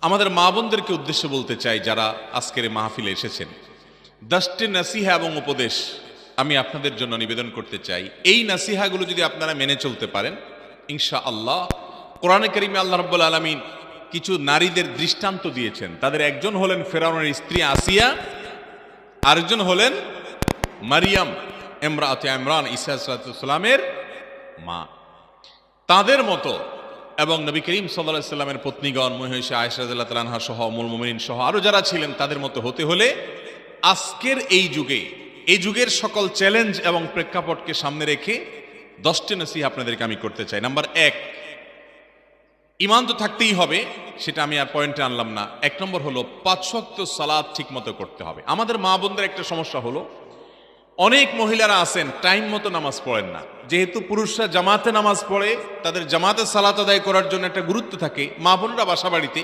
আমাদের মা বোনদেরকে উদ্দেশ্যে বলতে চাই যারা আজকের মাহফিলে এসেছেন, 10টি নাসিহা এবং উপদেশ আমি আপনাদের জন্য নিবেদন করতে চাই। এই নাসিহাগুলো যদি আপনারা মেনে চলতে পারেন, ইনশাআল্লাহ কোরআনে কারিমে আল্লাহ রাব্বুল আলামিন কিছু নারীদের দৃষ্টান্ত দিয়েছেন। তাদের একজন হলেন ফেরাউনের স্ত্রী আসিয়া, আরেকজন হলেন মারিয়াম ইমরাতে ইমরান, ঈসা আলাইহিস সালামের মা। তাদের মতো এবং নবী করিম সাল্লাল্লাহু আলাইহি সাল্লামের পত্নীগণ মহিষা আয়েশা রাদিয়াল্লাহু তাআলা আনহা সহ উম্মুল মুমিনিন সহ আরো যারা ছিলেন তাদের মতো হতে হলে আজকের এই যুগের সকল চ্যালেঞ্জ এবং প্রেক্ষাপটকে সামনে রেখে 10টি নসিহা আপনাদেরকে আমি করতে চাই। নাম্বার 1, ঈমান তো থাকতেই হবে, সেটা আমি আর পয়েন্টে আনলাম না। 1 নম্বর হলো 5 ওয়াক্ত সালাত ঠিক মতো করতে হবে। আমাদের মা বোনদের একটা সমস্যা হলো, অনেক মহিলারা আছেন টাইম মতো নামাজ পড়েন না। যেহেতু পুরুষরা জামাতে নামাজ পড়ে, তাদের জামাতে সালাত আদায় করার জন্য একটা গুরুত্ব থাকে, মা বোনরা বাসা বাড়িতে